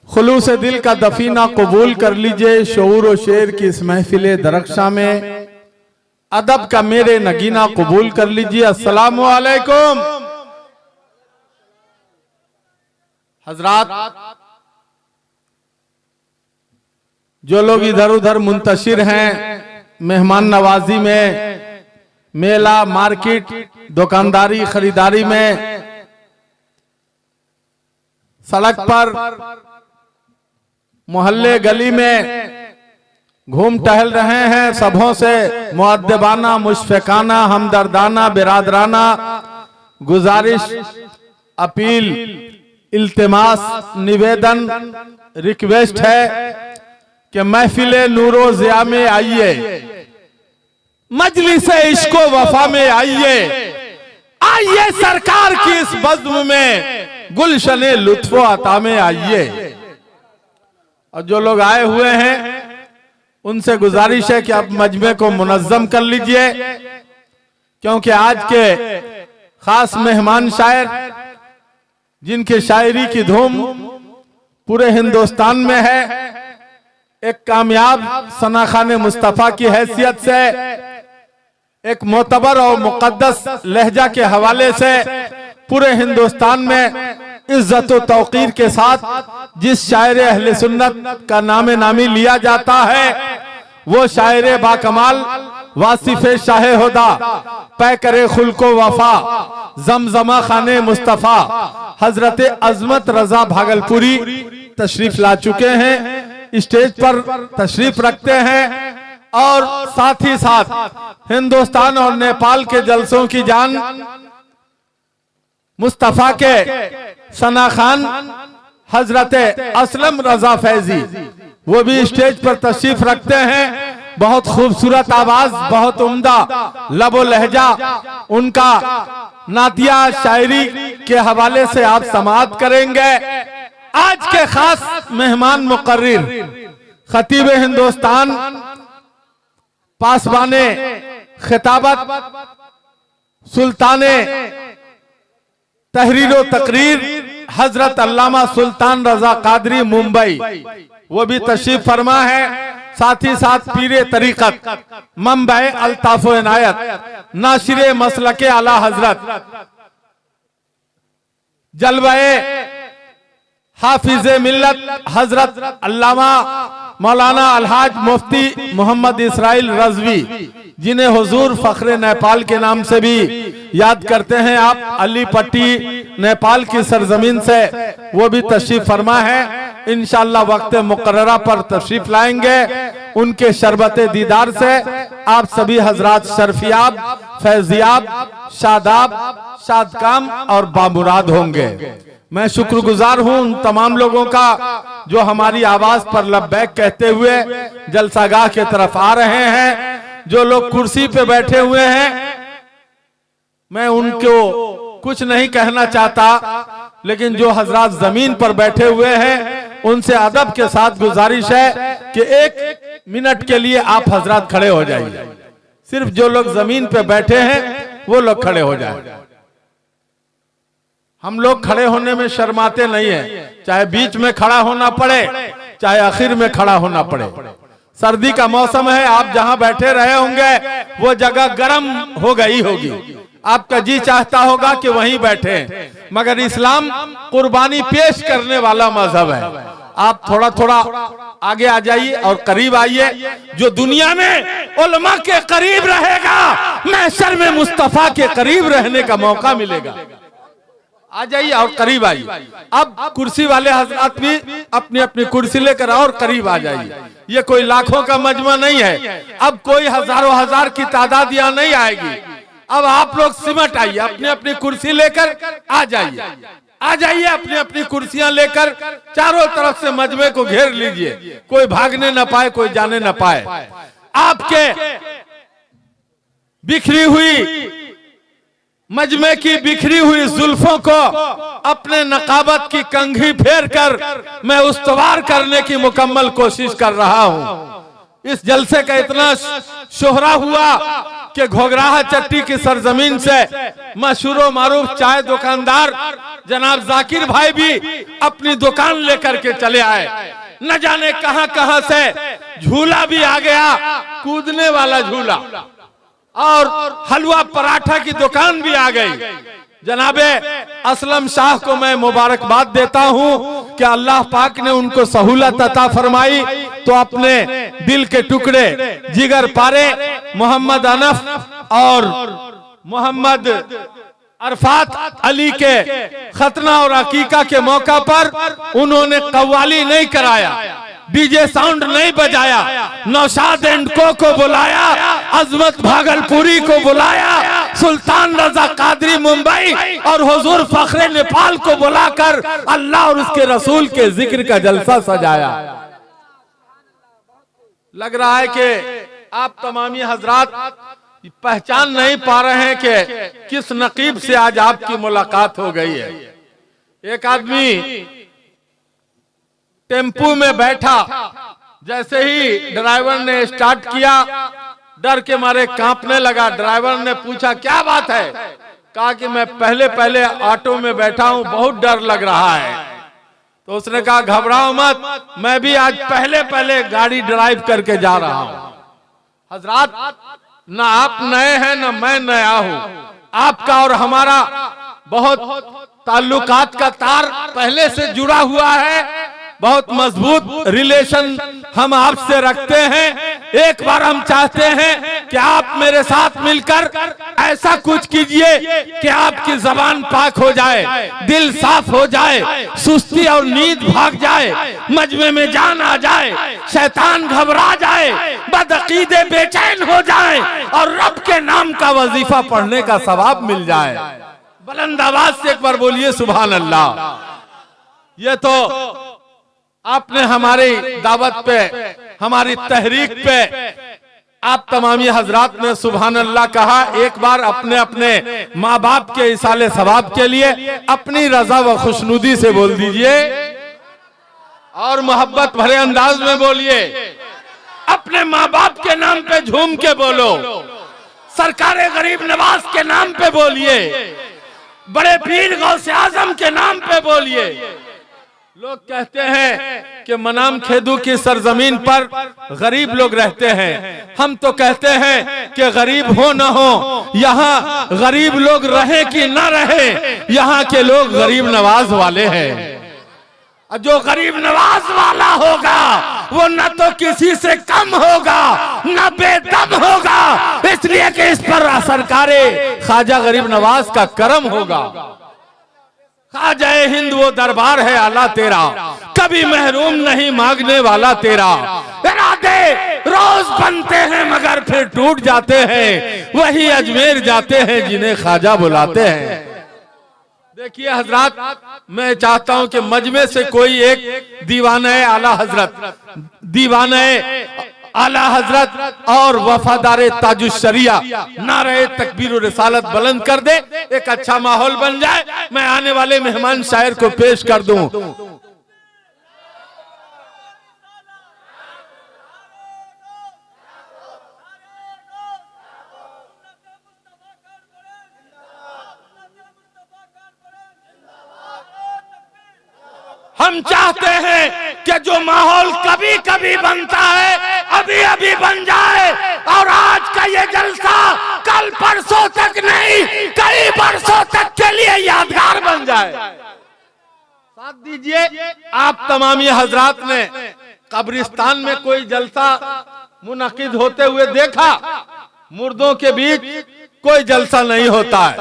खुलूस दिल का दफीना कबूल कर लीजिए शऊर व शेर की इस महफिल दरख्शा में। अदब का मेरे नगीना कबूल कर लीजिए। अस्सलामु अलैकुम हजरात, जो लोग इधर उधर मुंतशिर हैं मेहमान नवाजी में, मेला मार्केट दुकानदारी खरीदारी में, सड़क पर मोहल्ले गली में घूम टहल रहे हैं, सबों से मुअद्दबाना मुशफ़िकाना हमदर्दाना बिरादराना गुजारिश अपील इल्तिमास निवेदन रिक्वेस्ट है कि महफिले नूरो ज़िया में आइए, मजलिस इश्क व वफा में आइए, आइए सरकार की इस बज़्म में गुलशने लुत्फ़ व अता में आइए। और जो लोग आए हुए हैं उनसे गुजारिश है कि आप मजमे को मुनज़्ज़म कर लीजिए, क्योंकि आज के खास मेहमान शायर जिनके शायरी की धूम पूरे हिंदुस्तान में है, एक कामयाब सनाखाने मुस्तफ़ा की हैसियत से, एक मोतबर और मुक़द्दस लहजा के हवाले से पूरे हिंदुस्तान में इज्जत व तौक़ीर के साथ जिस शायर अहले सुन्नत का नामे नामी लिया जाता है वो शायर बाकमाल वासिफ शाह हुदा पै करे खुल्को वफा जमजमा खाने मुस्तफ़ा हजरत अजमत रजा भागलपुरी तशरीफ ला चुके हैं, स्टेज पर तशरीफ रखते हैं और साथ ही साथ हिंदुस्तान और नेपाल के जलसों की जान मुस्तफ़ा के सना खान हजरत असलम रजा फैजी वो भी स्टेज पर तशरीफ रखते हैं। बहुत खूबसूरत आवाज, बहुत उम्दा लबो लहजा, उनका नातिया शायरी के हवाले से आप समाअत करेंगे। आज के खास मेहमान मुकर्रिर खतीब हिंदुस्तान पासबाने खिताबत सुल्ताने तहरीर व तकरीर हजरत अल्लामा सुल्तान रजा कादरी मुंबई वो भी तशरीफ फरमा है। साथ ही साथ पीरे तरीकत मंबे अल्ताफ व इनायत नाशिरे मसलके आला हजरत जलवाए हाफिजे मिल्लत हजरत अल्लामा मौलाना अलहाज मुफ्ती मोहम्मद इसराइल रजवी, जिन्हें हुजूर फखरे नेपाल के नाम से भी याद करते हैं आप, अली पट्टी नेपाल की सरजमीन से वो भी तशरीफ फरमा है। इंशाअल्लाह वक्त मुकर्ररा पर तशरीफ लाएंगे। उनके शरबते दीदार से आप सभी हजरात शर्फियाब फैजियाब शादाब शादकाम और बामुराद होंगे। मैं शुक्रगुजार हूं उन तमाम लोगों का जो हमारी आवाज पर लब्बैक कहते हुए जलसागाह के तरफ आ रहे हैं। जो लोग कुर्सी पे बैठे हुए हैं मैं उनको कुछ नहीं कहना चाहता, लेकिन जो हजरात जमीन पर बैठे हुए हैं उनसे अदब के साथ गुजारिश है कि 1 मिनट के लिए आप हजरात खड़े हो जाइए। सिर्फ जो लोग जमीन पे बैठे हैं वो लोग खड़े हो जाए। हम लोग खड़े होने में शर्माते नहीं हैं, चाहे बीच में खड़ा होना पड़े चाहे आखिर में खड़ा होना पड़े। सर्दी का मौसम है, आप जहां बैठे रहे होंगे वो जगह गर्म हो गई होगी, आपका जी चाहता होगा कि वहीं बैठे, मगर इस्लाम कुर्बानी पेश करने वाला मजहब है। आप थोड़ा थोड़ा आगे आ जाइए और करीब आइए। जो दुनिया में उलमा के करीब रहेगा महशर में मुस्तफा के करीब रहने का मौका मिलेगा। आ जाइए और करीब आइए। अब कुर्सी वाले हजरात भी अपनी अपनी कुर्सी लेकर और करीब आ जाइए। ये कोई लाखों का मजमा नहीं है, अब कोई हजारों हजार की तादाद यहाँ नहीं आएगी। अब आप लोग सिमट आइए, अपनी अपनी कुर्सी लेकर आ जाइए, आ जाइए अपनी अपनी कुर्सियां लेकर चारों तरफ से मजमे को घेर लीजिए, कोई भागने न पाए, कोई जाने न पाए। आपके बिखरी हुई मजमे की बिखरी हुई जुल्फों को अपने नकाबत की कंघी फेर कर मैं उस्तवार करने की मुकम्मल कोशिश कर रहा हूं। इस जलसे का इतना शोहरा हुआ कि घोघराहा चट्टी की सरजमीन से मशहूर मारूफ चाय दुकानदार जनाब जाकिर भाई भी अपनी दुकान लेकर के चले आए। न जाने कहां कहां से झूला भी आ गया, कूदने वाला झूला, और हलवा पराठा की दुकान भी आ गई। जनाबे असलम शाह को मैं मुबारकबाद देता हूं कि अल्लाह पाक ने उनको सहूलत अता फरमाई, तो अपने दिल के टुकड़े जिगर पारे मोहम्मद अनफ और मोहम्मद अरफात अली के खतना और अकीका के मौका पर उन्होंने कव्वाली नहीं कराया, डीजे साउंड नहीं बजाया, नौशाद एंड को बुलाया, अजमत भागलपुरी को बुलाया, सुल्तान रजा कादरी मुंबई और हुजूर फखरे नेपाल को बुलाकर अल्लाह और उसके रसूल के जिक्र का जलसा सजाया। लग रहा है कि आप तमामी हजरात पहचान नहीं पा रहे हैं कि किस नकीब से आज आपकी मुलाकात हो गई है। एक आदमी टेम्पू में बैठा, जैसे ही ड्राइवर ने स्टार्ट किया डर के मारे कांपने लगा। ड्राइवर ने पूछा क्या बात है? कहा कि मैं पहले ऑटो में बैठा हूं, बहुत डर लग रहा है। तो उसने कहा घबराओ मत, मैं भी आज पहले गाड़ी ड्राइव करके जा रहा हूं। हजरात, ना आप नए हैं ना मैं नया हूं, आपका और हमारा बहुत ताल्लुकात का तार पहले से जुड़ा हुआ है, बहुत मजबूत रिलेशन हम आपसे रखते हैं। एक बार हम चाहते हैं कि आप मेरे साथ मिलकर ऐसा कुछ कीजिए कि आपकी जबान पाक हो जाए, दिल साफ हो जाए, सुस्ती और नींद भाग जाए, मजमे में जान आ जाए, शैतान घबरा जाए, बदअकीदे बेचैन हो जाए और रब के नाम का वजीफा पढ़ने का सवाब मिल जाए। बुलंद आवाज से एक बार बोलिए सुभान अल्लाह। ये तो आपने हमारी दावत पे, हमारी तहरीक पे आप तमामी हजरात ने सुभान अल्लाह कहा। एक बार अपने अपने माँ बाप के इसाले सवाब के लिए अपनी रजा व खुशनुदी से बोल दीजिए और मोहब्बत भरे अंदाज में बोलिए। अपने माँ बाप के नाम पे झूम के बोलो, सरकारे गरीब नवाज के नाम पे बोलिए, बड़े पीर गौसे आजम के नाम पे बोलिए। लोग कहते हैं कि मनाम खेदू की सरजमीन पर गरीब लोग रहते हैं। हम तो कहते हैं कि गरीब हो न हो, यहाँ गरीब लोग रहे कि न रहे, यहाँ के लोग गरीब नवाज वाले हैं। जो गरीब नवाज वाला होगा वो न तो किसी से कम होगा न बेदम होगा, इसलिए कि इस पर सरकारे ख्वाजा गरीब नवाज का करम होगा। ख्वाजा हिंद वो दरबार है आला तेरा, कभी महरूम नहीं मांगने वाला तेरा। इरादे रोज बनते हैं मगर फिर टूट जाते हैं, वही अजमेर जाते हैं जिन्हें ख्वाजा बुलाते हैं। देखिए हजरात, मैं चाहता हूं कि मजमे से कोई एक दीवाने आला हजरत, दीवाने आला हजरत और वफादार ताजुशरिया नारे तकबीर और रिसालत बुलंद कर दे, एक अच्छा माहौल बन जाए। मैं आने वाले मेहमान शायर को पेश कर दूं। हम चाहते हैं कि जो माहौल कभी कभी बनता है अभी अभी बन जाए, और आज का ये जलसा कल परसों तक नहीं, कई बरसों तक के लिए यादगार बन जाए। साथ दीजिए। आप तमामी हजरात ने कब्रिस्तान में कोई जलसा मुनक्किद होते हुए देखा? मुर्दों के बीच कोई जलसा नहीं होता है,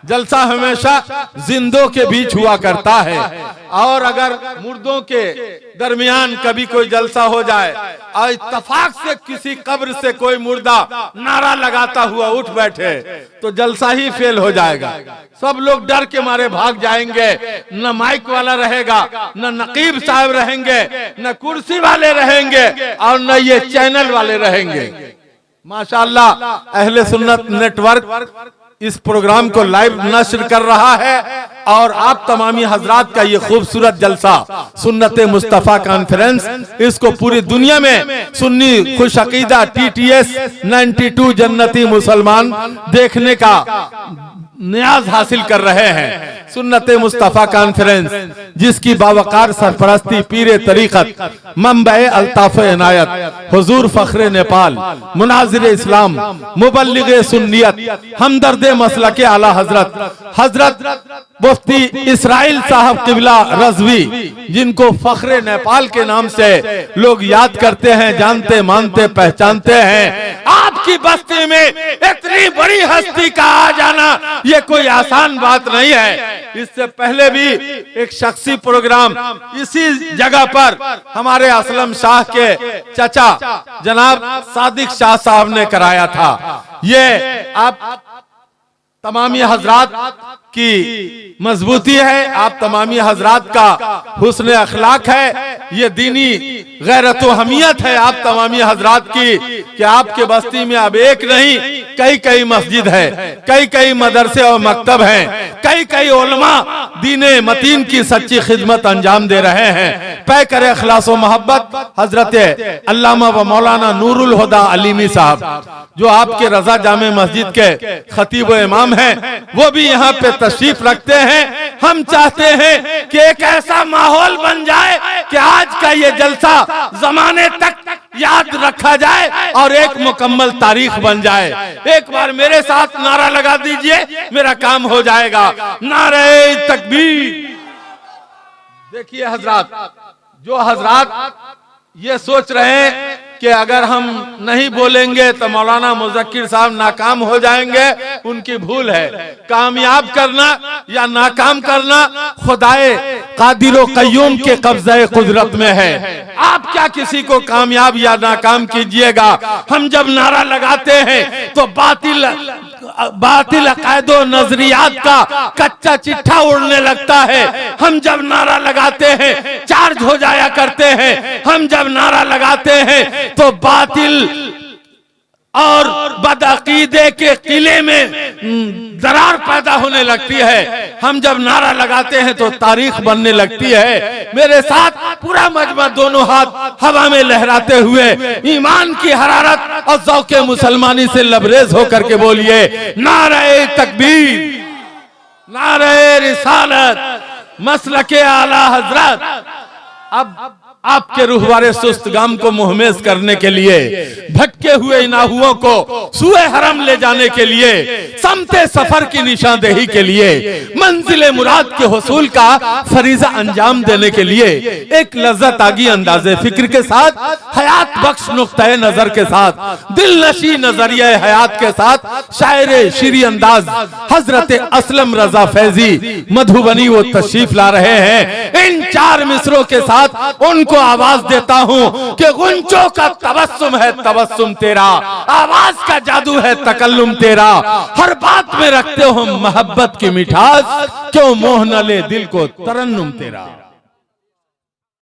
जलसा हमेशा जिंदों के बीच हुआ करता है। और अगर मुर्दों के दरमियान कभी कोई जलसा हो जाए और इत्तफाक से किसी कब्र से कोई मुर्दा नारा लगाता हुआ उठ बैठे तो जलसा ही फेल हो जाएगा। सब लोग डर के मारे भाग जाएंगे, न माइक वाला रहेगा, न नकीब साहब रहेंगे, न कुर्सी वाले रहेंगे और न ये चैनल वाले रहेंगे। माशाअल्लाह अहले सुन्नत नेटवर्क इस प्रोग्राम को लाइव नश्र कर रहा है और आप तमामी हजरात का ये खूबसूरत जलसा सुन्नत मुस्तफा कॉन्फ्रेंस, इसको पूरी दुनिया में सुन्नी खुश अकीदा TTS 92 जन्नती मुसलमान देखने का नियाज हासिल कर रहे हैं। सुन्नत मुस्तफा कॉन्फ्रेंस जिसकी बावकार सरपरस्ती पीरे तरीकत मंबे अल्ताफ इनायत हुजूर फखरे नेपाल मुनाजिर इस्लाम मुबल्लिग सुन्नियत हमदर्द मसलके आला हजरत मुफ्ती इस्राइल साहब किबला रज़वी, जिनको फखरे नेपाल के नाम से लोग याद करते हैं, जानते मानते पहचानते हैं। आपकी बस्ती में इतनी बड़ी हस्ती का आ जाना ये कोई आसान बात नहीं है। इससे पहले भी एक शख्सी प्रोग्राम इसी जगह पर हमारे असलम शाह के चचा जनाब सादिक शाह साहब ने कराया था। ये आप तमामी हजरात की मजबूती है, आप तमामी हजरात का हुस्न अखलाक है, ये दीनी गैरत व हमियत है आप तमामी हजरात की कि आपके बस्ती में अब एक नहीं कई मस्जिद है, कई मदरसे और मकतब हैं, कई उलमा दीने मतीन की सच्ची खिदमत अंजाम दे रहे हैं। पै करे अखलास व मोहब्बत हजरत अल्लामा व मौलाना नूरुल हुदा अलीमी साहब, जो आपके रजा जामे मस्जिद के खतीब व इमाम हैं, वो भी यहाँ पे तशरीफ रखते हैं। हम चाहते हैं कि एक ऐसा माहौल बन जाए कि आज का ये जलसा जमाने तक याद रखा जाए और एक मुकम्मल तारीख बन जाए। एक बार मेरे साथ नारा लगा दीजिए, मेरा काम हो जाएगा। नारे तकबीर। देखिए हजरात, जो हजरात ये सोच रहे हैं कि अगर हम नहीं बोलेंगे तो मौलाना मुज़क्किर साहब नाकाम हो जाएंगे, उनकी भूल है। कामयाब करना या नाकाम करना खुदाए कादिर व कय्यूम के कब्ज़े कुदरत में है। आप क्या किसी को कामयाब या नाकाम कीजिएगा। हम जब नारा लगाते हैं तो बातिल अकायद व नजरियात का कच्चा चिट्ठा उड़ने लगता है। हम जब नारा लगाते हैं चार्ज हो जाया करते हैं। हम जब नारा लगाते हैं तो बातिल और बदअकीदे के किले में दरार पैदा होने लगती है। हम जब नारा लगाते हैं तो तारीख बनने लगती है। मेरे साथ पूरा मजमा दोनों हाथ हवा में लहराते हुए ईमान की हरारत और ज़ौक़े मुसलमानी से लबरेज होकर के बोलिए, नारे तकबीर, नारे रिसालत, मसलके आला हजरत। अब आपके रूहवारे सुस्त गाम को मुहमेज करने के लिए, भटके हुए इनाहुओं को सुए हरम ले जाने के लिए, समते सफर की निशानदेही के लिए, मंजिले मुराद के हुसूल का फरीजा अंजाम देने के लिए एक लज्जत आगी अंदाजे फिक्र के साथ, हयात बख्श नुक्ते नजर के साथ, दिल नशी नजरिया हयात के साथ शायर शीरी अंदाज हजरत असलम रजा फैजी मधुबनी वो तशरीफ ला रहे हैं। इन चार मिसरों के साथ उनको आवाज देता हूँ कि गुंजों का तबस्सुम है तबस्सुम तेरा, आवाज का जादू है तकल्लुम तेरा, हर बात में रखते हो मोहब्बत की मिठास, क्यों मोह न ले दिल को तरन्नुम तेरा।